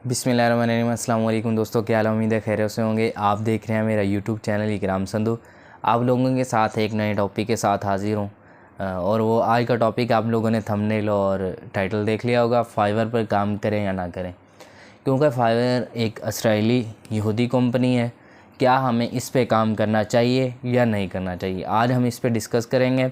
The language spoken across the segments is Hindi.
बिस्मिल्लाहिर्रहमानिर्रहीम। अस्सलाम वालेकुम दोस्तों, क्या हाल है? उम्मीद है खैरियत से होंगे। आप देख रहे हैं मेरा यूट्यूब चैनल इकराम संधू। आप लोगों के साथ एक नए टॉपिक के साथ हाज़िर हूँ और वो आज का टॉपिक आप लोगों ने थंबनेल और टाइटल देख लिया होगा, फाइवर पर काम करें या ना करें। क्योंकि फाइवर एक इसराइली यहूदी कंपनी है। क्या हमें इस पे काम करना चाहिए या नहीं करना चाहिए, आज हम इस पे डिस्कस करेंगे।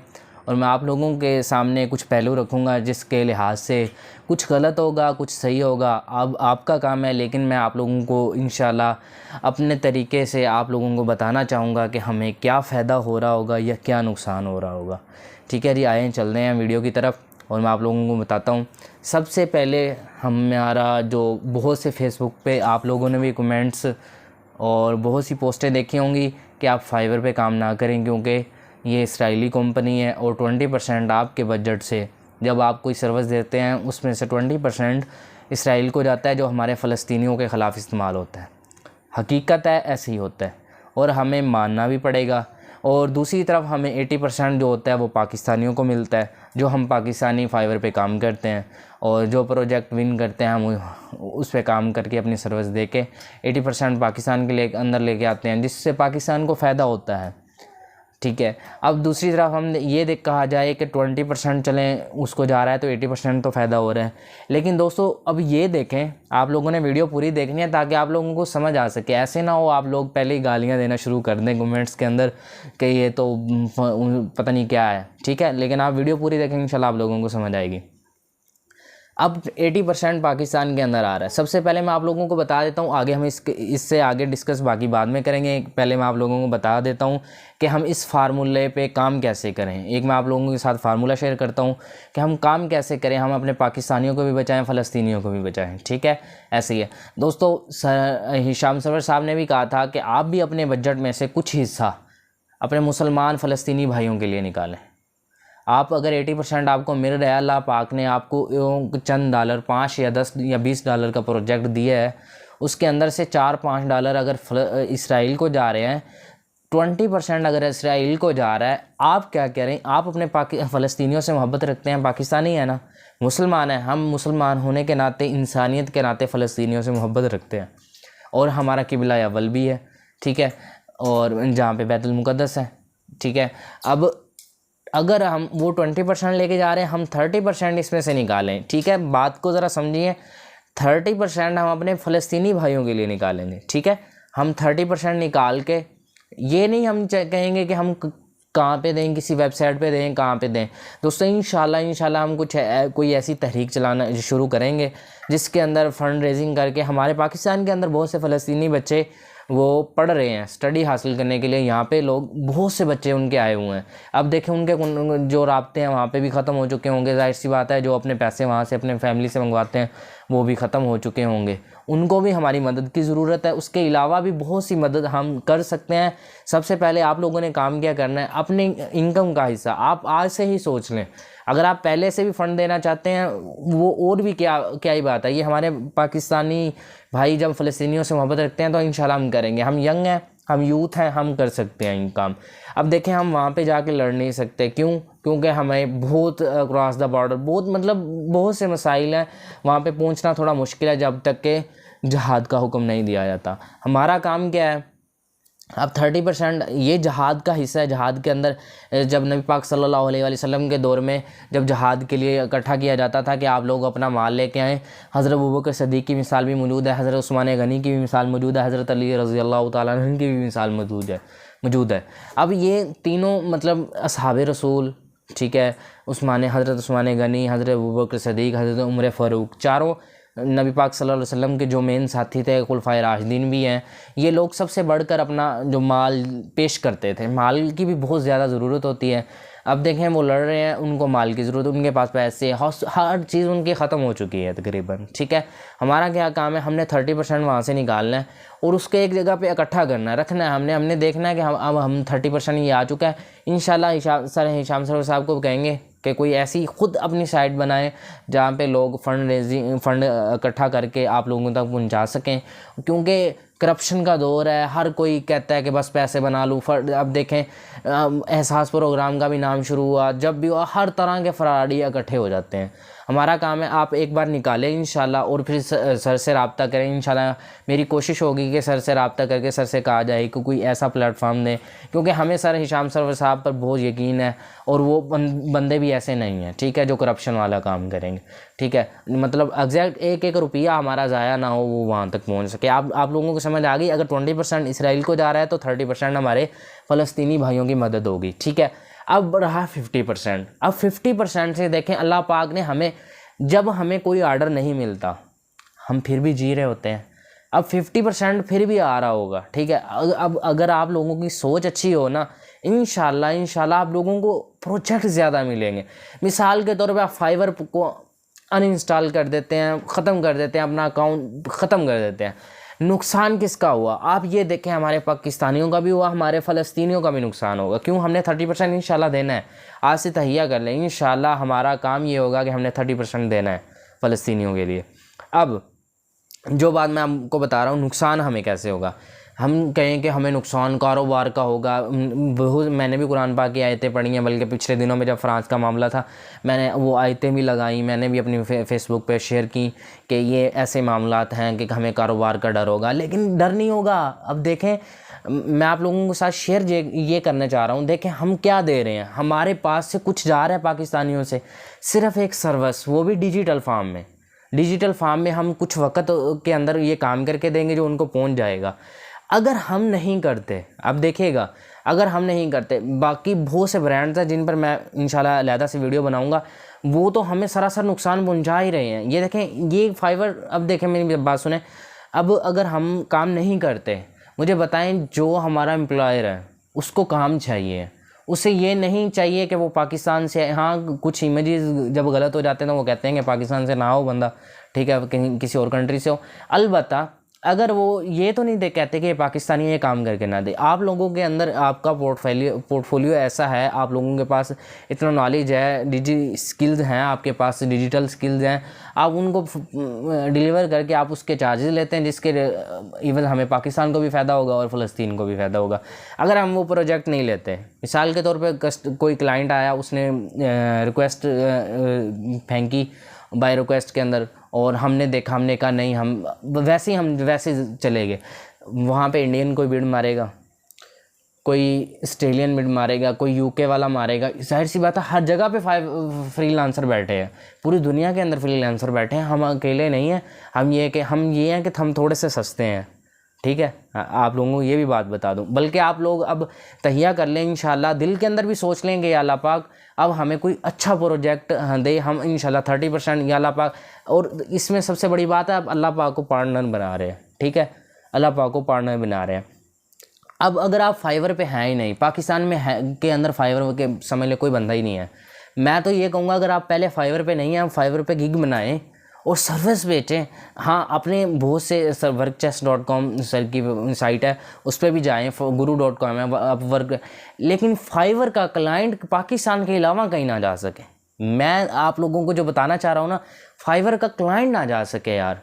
और मैं आप लोगों के सामने कुछ पहलू रखूँगा जिसके लिहाज से कुछ गलत होगा, कुछ सही होगा। अब आपका काम है, लेकिन मैं आप लोगों को इंशाल्लाह अपने तरीके से आप लोगों को बताना चाहूँगा कि हमें क्या फ़ायदा हो रहा होगा या क्या नुकसान हो रहा होगा। ठीक है जी, आइए चलते हैं वीडियो की तरफ और मैं आप लोगों को बताता हूँ। सबसे पहले हमारा जो बहुत से फेसबुक पे आप लोगों ने भी कमेंट्स और बहुत सी पोस्टें देखी होंगी कि आप फाइवर पे काम ना करें क्योंकि ये इसराइली कंपनी है और 20% आपके बजट से जब आप कोई सर्विस देते हैं उसमें से 20% इसराइल को जाता है, जो हमारे फ़लस्तीनियों के ख़िलाफ़ इस्तेमाल होता है। हकीकत है, ऐसे ही होता है और हमें मानना भी पड़ेगा। और दूसरी तरफ हमें 80% जो होता है वो पाकिस्तानियों को मिलता है, जो हम पाकिस्तानी फाइवर पे काम करते हैं और जो प्रोजेक्ट विन करते हैं हम उस पे काम करके अपनी सर्विस दे के 80% पाकिस्तान के अंदर लेके आते हैं, जिससे पाकिस्तान को फ़ायदा होता है। ठीक है, अब दूसरी तरफ हम ये देख कहा जाए कि 20% चलें उसको जा रहा है तो 80% तो फ़ायदा हो रहा है। लेकिन दोस्तों अब ये देखें, आप लोगों ने वीडियो पूरी देखनी है ताकि आप लोगों को समझ आ सके। ऐसे ना हो आप लोग पहले ही गालियाँ देना शुरू कर दें कमेंट्स के अंदर कि ये तो पता नहीं क्या है। ठीक है, लेकिन आप वीडियो पूरी देखेंगे इंशाल्लाह आप लोगों को समझ आएगी। अब 80% पाकिस्तान के अंदर आ रहा है। सबसे पहले मैं आप लोगों को बता देता हूँ, आगे हम इससे आगे डिस्कस बाकी बाद में करेंगे। पहले मैं आप लोगों को बता देता हूँ कि हम इस फार्मूले पे काम कैसे करें। एक मैं आप लोगों के साथ फार्मूला शेयर करता हूँ कि हम काम कैसे करें, हम अपने पाकिस्तानियों को भी बचाएं, फ़लस्तीनियों को भी बचाएं। ठीक है, ऐसे ही है दोस्तों। हिशाम सरवर साहब ने भी कहा था कि आप भी अपने बजट में से कुछ हिस्सा अपने मुसलमान फ़लस्तीनी भाइयों के लिए निकालें। आप अगर 80% आपको मिल रहा है, अल्लाह पाक ने आपको चंद डॉलर 5 या 10 या 20 डॉलर का प्रोजेक्ट दिया है, उसके अंदर से 4-5 डॉलर अगर इसराइल को जा रहे हैं, 20% अगर इसराइल को जा रहा है, आप क्या करें? आप अपने फ़लस्तीनियों से मोहब्बत रखते हैं, पाकिस्तानी है ना, मुसलमान है। हम मुसलमान होने के नाते, इंसानियत के नाते फ़लस्तीनियों से मोहब्बत रखते हैं और हमारा किबला अव्वल भी है। ठीक है, और जहाँ पे बैतुल मुक़द्दस है। ठीक है, अब अगर हम वो 20% लेके जा रहे हैं, हम 30% इसमें से निकालें। ठीक है, बात को ज़रा समझिए। 30% हम अपने फ़लस्तीनी भाइयों के लिए निकालेंगे। ठीक है, हम 30% निकाल के ये नहीं हम कहेंगे कि हम कहाँ पे दें, किसी वेबसाइट पे दें, कहाँ पे दें। दोस्तों इंशाल्लाह हम कोई ऐसी तहरीक चलाना शुरू करेंगे जिसके अंदर फ़ंड रेजिंग करके हमारे पाकिस्तान के अंदर बहुत से फ़लस्तीनी बच्चे वो पढ़ रहे हैं, स्टडी हासिल करने के लिए। यहाँ पे लोग बहुत से बच्चे उनके आए हुए हैं। अब देखें उनके जो राब्ते हैं वहाँ पे भी ख़त्म हो चुके होंगे, जाहिर सी बात है। जो अपने पैसे वहाँ से अपने फैमिली से मंगवाते हैं वो भी ख़त्म हो चुके होंगे। उनको भी हमारी मदद की ज़रूरत है। उसके अलावा भी बहुत सी मदद हम कर सकते हैं। सबसे पहले आप लोगों ने काम क्या करना है, अपनी इनकम का हिस्सा आप आज से ही सोच लें। अगर आप पहले से भी फ़ंड देना चाहते हैं वो और भी क्या ही बात है। ये हमारे पाकिस्तानी भाई जब फ़लस्तीनियों से मोहब्बत रखते हैं तो इंशाल्लाह हम करेंगे। हम यंग हैं, हम यूथ हैं, हम कर सकते हैं ये काम। अब देखें, हम वहाँ पे जाके लड़ नहीं सकते। क्यों? क्योंकि हमें बहुत क्रॉस द बॉर्डर बहुत से मसाइल हैं, वहाँ पे पहुँचना थोड़ा मुश्किल है जब तक कि जहाद का हुक्म नहीं दिया जाता। हमारा काम क्या है? अब 30% ये जहाद का हिस्सा है। जहाद के अंदर जब नबी पाक सल्लल्लाहु अलैहि वसल्लम के दौर में जब जहाद के लिए इकट्ठा किया जाता था कि आप लोग अपना माल लेके आएँ, हज़रत अबू बकर सिद्दीक़ की मिसाल भी मौजूद है, हज़रत उस्मान गनी की भी मिसाल मौजूद है, हज़रत अली रज़ी अल्लाह तआला अन्हु की भी मिसाल मौजूद है। अब ये तीनों मतलब असहाबे रसूल, ठीक है, हज़रत उस्मान गनी, हज़रत अबू बकर सिद्दीक़, हज़रत उमर फ़ारूक, चारों नबी पाक सल्लल्लाहु अलैहि वसल्लम के जो मेन साथी थे, खुलफाए राशिदीन भी हैं। ये लोग सबसे बढ़कर अपना जो माल पेश करते थे। माल की भी बहुत ज़्यादा ज़रूरत होती है। अब देखें वो लड़ रहे हैं, उनको माल की ज़रूरत, उनके पास पैसे, हर चीज़ उनकी ख़त्म हो चुकी है तकरीबन। ठीक है, हमारा क्या काम है? हमने 30% वहाँ से निकालना है और उसके एक जगह पे इकट्ठा करना है, रखना है। हमने देखना है कि हम 30% ये आ चुका है। इंशाल्लाह हिशाम सर साहब को कहेंगे कि कोई ऐसी ख़ुद अपनी साइट बनाएं जहाँ पे लोग फ़ंड इकट्ठा करके आप लोगों तक पहुँचा सकें। क्योंकि करप्शन का दौर है, हर कोई कहता है कि बस पैसे बना लूँ। अब देखें एहसास प्रोग्राम का भी नाम शुरू हुआ, जब भी हुआ हर तरह के फराडी इकट्ठे हो जाते हैं। हमारा काम है आप एक बार निकालें इंशाल्लाह, और फिर सर से रब्ता करें इंशाल्लाह। मेरी कोशिश होगी कि सर से रब्ता करके सर से कहा जाए कि कोई ऐसा प्लेटफॉर्म दें, क्योंकि हमें सर हिशाम सरवर साहब पर बहुत यकीन है, और वो बंदे भी ऐसे नहीं हैं, ठीक है, जो करप्शन वाला काम करेंगे, ठीक है। मतलब एग्जैक्ट एक एक रुपया हमारा ज़ाया ना हो, वो वहाँ तक पहुँच सके। आप लोगों को समझ आ गई? अगर 20% इसराइल को जा रहा है तो 30% हमारे फ़लस्तीनी भाइयों की मदद होगी, ठीक है। अब रहा 50%। अब 50% से देखें, अल्लाह पाक ने हमें, जब हमें कोई ऑर्डर नहीं मिलता हम फिर भी जी रहे होते हैं, अब 50% फिर भी आ रहा होगा, ठीक है। अब अगर आप लोगों की सोच अच्छी हो ना, इंशाल्लाह आप लोगों को प्रोजेक्ट ज़्यादा मिलेंगे। मिसाल के तौर पे आप फाइवर को अनइंस्टॉल कर देते हैं, ख़त्म कर देते हैं, अपना अकाउंट ख़त्म कर देते हैं, नुकसान किसका हुआ? आप ये देखें, हमारे पाकिस्तानियों का भी हुआ, हमारे फ़लस्तीनियों का भी नुकसान होगा। क्यों? हमने 30% इंशाल्लाह देना है। आज से तहिया कर लें, इंशाल्लाह हमारा काम ये होगा कि हमने 30% देना है फ़लस्तीनियों के लिए। अब जो बात मैं आपको बता रहा हूँ, नुकसान हमें कैसे होगा। हम कहें कि हमें नुकसान कारोबार का होगा, बहुत मैंने भी कुरान पाक की आयतें पढ़ी हैं, बल्कि पिछले दिनों में जब फ्रांस का मामला था मैंने वो आयतें भी लगाई, मैंने भी अपनी फेसबुक पे शेयर की कि ये ऐसे मामलात हैं कि हमें कारोबार का डर होगा। लेकिन डर नहीं होगा। अब देखें, मैं आप लोगों के साथ शेयर ये करना चाह रहा हूँ, देखें हम क्या दे रहे हैं, हमारे पास से कुछ जा रहा है पाकिस्तानियों से, सिर्फ एक सर्विस, वो भी डिजिटल फॉर्म में। डिजिटल फॉर्म में हम कुछ वक्त के अंदर ये काम करके देंगे जो उनको पहुंच जाएगा। अगर हम नहीं करते, अब देखिएगा, अगर हम नहीं करते, बाकी बहुत से ब्रांड्स हैं जिन पर मैं इंशाल्लाह अलहदा से वीडियो बनाऊंगा, वो तो हमें सरासर नुकसान पहुंचा ही रहे हैं। ये देखें, ये फाइवर, अब देखें मेरी बात सुने, अब अगर हम काम नहीं करते, मुझे बताएं, जो हमारा एम्प्लॉयर है उसको काम चाहिए, उसे ये नहीं चाहिए कि वो पाकिस्तान से, हाँ कुछ इमेजेस जब गलत हो जाते हैं तो वो कहते हैं कि पाकिस्तान से ना हो बंदा, ठीक है, कहीं किसी और कंट्री से हो। अलबत्ता अगर वो ये तो नहीं कहते कि पाकिस्तानी ये काम करके ना दे। आप लोगों के अंदर आपका पोर्टफोलियो ऐसा है, आप लोगों के पास इतना नॉलेज है, स्किल्स हैं, आपके पास डिजिटल स्किल्स हैं, आप उनको डिलीवर करके आप उसके चार्जेस लेते हैं, जिसके इवन हमें पाकिस्तान को भी फ़ायदा होगा और फ़लस्तीन को भी फ़ायदा होगा। अगर हम वो प्रोजेक्ट नहीं लेते, मिसाल के तौर पर कोई क्लाइंट आया, उसने रिक्वेस्ट फेंकी बाय रिक्वेस्ट के अंदर, और हमने देखा, हमने कहा नहीं, हम वैसे चले गए। वहाँ पे इंडियन कोई बिड मारेगा, कोई ऑस्ट्रेलियन बिड मारेगा, कोई यूके वाला मारेगा। जाहिर सी बात है, हर जगह पे फ्रीलांसर बैठे हैं, पूरी दुनिया के अंदर फ्रीलांसर बैठे हैं, हम अकेले नहीं हैं। हम ये हैं कि हम थोड़े से सस्ते हैं, ठीक है। आप लोगों को ये भी बात बता दूं, बल्कि आप लोग अब तहिया कर लें, इंशाल्लाह दिल के अंदर भी सोच लेंगे, या अल्लाह पाक अब हमें कोई अच्छा प्रोजेक्ट दे, हम इंशाल्लाह 30%, या अल्लाह पाक। और इसमें सबसे बड़ी बात है, अब अल्लाह पाक को पार्टनर बना रहे हैं, ठीक है, अल्लाह पाक को पार्टनर बना रहे हैं। अब अगर आप फाइवर पे हैं ही नहीं, पाकिस्तान में है के अंदर फाइवर के समझ ले कोई बंदा ही नहीं है, मैं तो ये कहूँगा अगर आप पहले फाइवर पे नहीं हैं, आप फाइवर पे गिग बनाएं और सर्विस बेचें। हाँ, अपने बहुत से सर workchest.com सर की साइट है, उस पर भी जाएं, guru.com है, आप वर्क, लेकिन फाइवर का क्लाइंट पाकिस्तान के अलावा कहीं ना जा सके। मैं आप लोगों को जो बताना चाह रहा हूँ ना, फाइवर का क्लाइंट ना जा सके यार,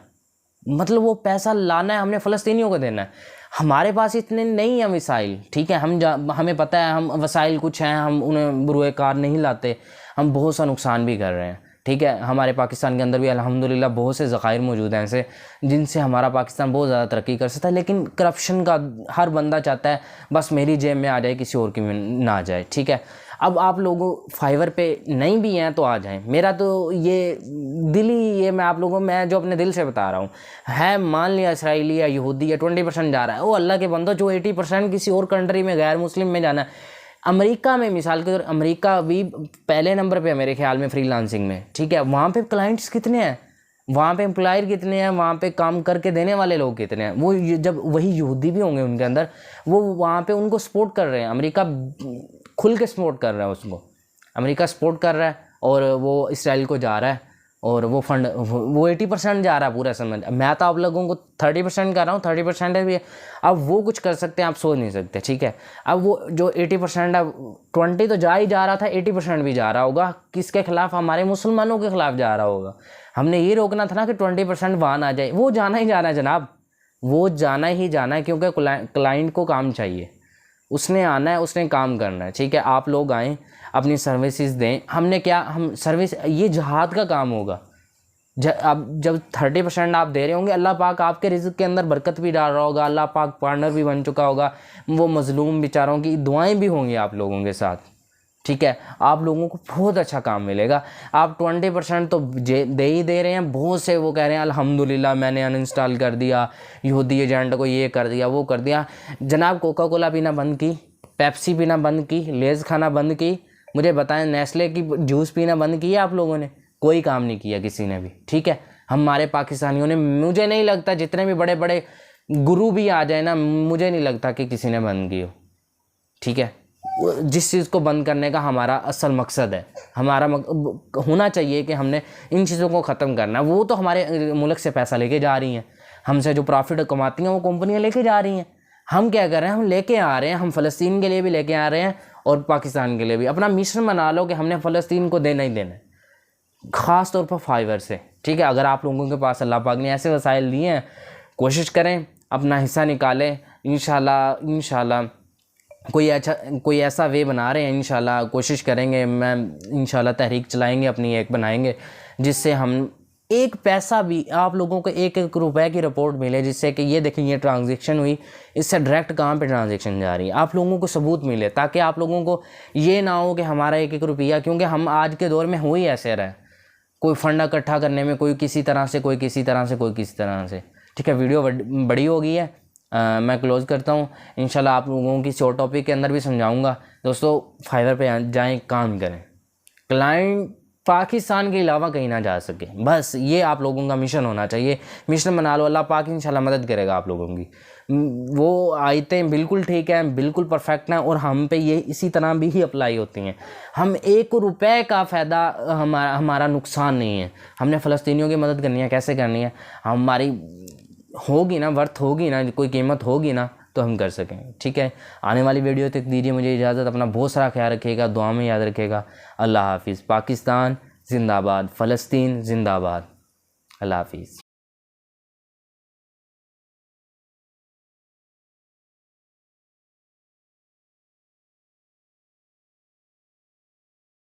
मतलब वो पैसा लाना है, हमने फ़लस्तीनियों को देना है, हमारे पास इतने नहीं है वसाइल, ठीक है, हमें पता है हम वसाइल कुछ हैं, हम उन्हें बुरे कार नहीं लाते, हम बहुत सा नुकसान भी कर रहे हैं, ठीक है। हमारे पाकिस्तान के अंदर भी अल्हम्दुलिल्लाह बहुत से ज़खायर मौजूद हैं ऐसे, जिनसे हमारा पाकिस्तान बहुत ज़्यादा तरक्की कर सकता है। लेकिन करप्शन का हर बंदा चाहता है बस मेरी जेब में आ जाए, किसी और की में ना जाए, ठीक है। अब आप लोगों फाइवर पे नहीं भी हैं तो आ जाएं, मेरा तो ये दिल ही, ये मैं आप लोगों, मैं जो अपने दिल से बता रहा हूँ है, मान लिया इसराइली या यहूदी या 20% जा रहा है, वो अल्लाह के बंदो, जो 80% किसी और कंट्री में गैर मुस्लिम में जाना है। अमेरिका में मिसाल के तौर, अमेरिका भी पहले नंबर पे है मेरे ख्याल में फ्रीलांसिंग में, ठीक है। वहाँ पे क्लाइंट्स कितने हैं, वहाँ पे एम्प्लॉयर कितने हैं, वहाँ पे काम करके देने वाले लोग कितने हैं, वो जब वही यहूदी भी होंगे उनके अंदर, वो वहाँ पे उनको सपोर्ट कर रहे हैं। अमेरिका खुल के सपोर्ट कर रहा है उसको, अमेरिका सपोर्ट कर रहा है, और वो इसराइल को जा रहा है, और वो फंड वो 80% जा रहा है पूरा, समझ। मैं तो आप लोगों को 30% कर रहा हूँ, 30% है भी, अब वो कुछ कर सकते हैं, आप सोच नहीं सकते, ठीक है। अब वो जो 80% है, 20 तो जा ही जा रहा था, 80% भी जा रहा होगा, किसके खिलाफ? हमारे मुसलमानों के खिलाफ जा रहा होगा। हमने ये रोकना था ना कि 20% वहाँ ना जाए, वो जाना ही जाना है जनाब, वो जाना ही जाना है, क्योंकि क्लाइंट को काम चाहिए, उसने आना है, उसने काम करना है, ठीक है। आप लोग आएँ, अपनी सर्विसेज दें। हमने क्या, हम सर्विस, ये जहाद का काम होगा, अब जब 30% आप दे रहे होंगे, अल्लाह पाक आपके रिज़्क़ के अंदर बरकत भी डाल रहा होगा, अल्लाह पाक पार्टनर भी बन चुका होगा, वो मज़लूम बेचारों की दुआएं भी होंगी आप लोगों के साथ, ठीक है। आप लोगों को बहुत अच्छा काम मिलेगा। आप 20% तो दे ही दे रहे हैं, बहुत से वो कह रहे हैं अल्हम्दुलिल्लाह मैंने अनइंस्टॉल कर दिया, यहूदी एजेंट को ये कर दिया वो कर दिया। जनाब कोका कोला पीना बंद की, पेप्सी पीना बंद की, लेज़ खाना बंद की, मुझे बताएं नेस्ले की जूस पीना बंद किया आप लोगों ने? कोई काम नहीं किया किसी ने भी, ठीक है। हमारे पाकिस्तानियों ने, मुझे नहीं लगता जितने भी बड़े बड़े गुरु भी आ जाए ना, मुझे नहीं लगता कि किसी ने बंद की हो, ठीक है। जिस चीज़ को बंद करने का हमारा असल मकसद है, हमारा होना चाहिए कि हमने इन चीज़ों को ख़त्म करना। वो तो हमारे मुल्क से पैसा लेके जा रही हैं, हमसे जो प्रॉफिट कमाती हैं वो कंपनियां लेके जा रही हैं। हम क्या कर रहे हैं, हम लेके आ रहे हैं, हम फ़लस्तीन के लिए भी लेके आ रहे हैं और पाकिस्तान के लिए भी। अपना मिशन बना लो कि हमने फ़लस्तीन को देना ही देना है, ख़ास तौर पर फाइबर से, ठीक है। अगर आप लोगों के पास अल्लाह पाक ने ऐसे वसाइल दिए हैं, कोशिश करें अपना हिस्सा निकालें। इंशाल्लाह कोई ऐसा वे बना रहे हैं, इंशाल्लाह कोशिश करेंगे, मैं इंशाल्लाह तहरीक चलाएंगे अपनी एक बनाएंगे, जिससे हम एक पैसा भी आप लोगों को 1-1 रुपए की रिपोर्ट मिले, जिससे कि ये देखें ये ट्रांजैक्शन हुई, इससे डायरेक्ट कहाँ पे ट्रांजैक्शन जा रही है, आप लोगों को सबूत मिले, ताकि आप लोगों को ये ना हो कि हमारा 1-1 रुपया, क्योंकि हम आज के दौर में हो ही ऐसे रहे, कोई फंड इकट्ठा करने में कोई किसी तरह से, कोई किसी तरह से, कोई किसी तरह से, ठीक है। वीडियो बड़ी हो गई है, मैं क्लोज़ करता हूँ। इंशाल्लाह आप लोगों की शॉर्ट टॉपिक के अंदर भी समझाऊंगा। दोस्तों फाइवर पे जाएं, काम करें, क्लाइंट पाकिस्तान के अलावा कहीं ना जा सके, बस ये आप लोगों का मिशन होना चाहिए। मिशन बना लो, अल्लाह पाक इंशाल्लाह मदद करेगा आप लोगों की। वो आयतें बिल्कुल ठीक हैं, बिल्कुल परफेक्ट हैं, और हम पे ये इसी तरह भी ही अप्लाई होती हैं। हम 1 रुपए का फ़ायदा हमारा नुकसान नहीं है। हमने फ़लस्तीनियों की मदद करनी है, कैसे करनी है, हमारी होगी ना, वर्थ होगी ना, कोई कीमत होगी ना, तो हम कर सकें, ठीक है। आने वाली वीडियो तक दीजिए मुझे इजाज़त। अपना बहुत सारा ख्याल रखिएगा, दुआ में याद रखिएगा। अल्लाह हाफिज़। पाकिस्तान जिंदाबाद, फ़लस्तीन जिंदाबाद। अल्लाह हाफिज़।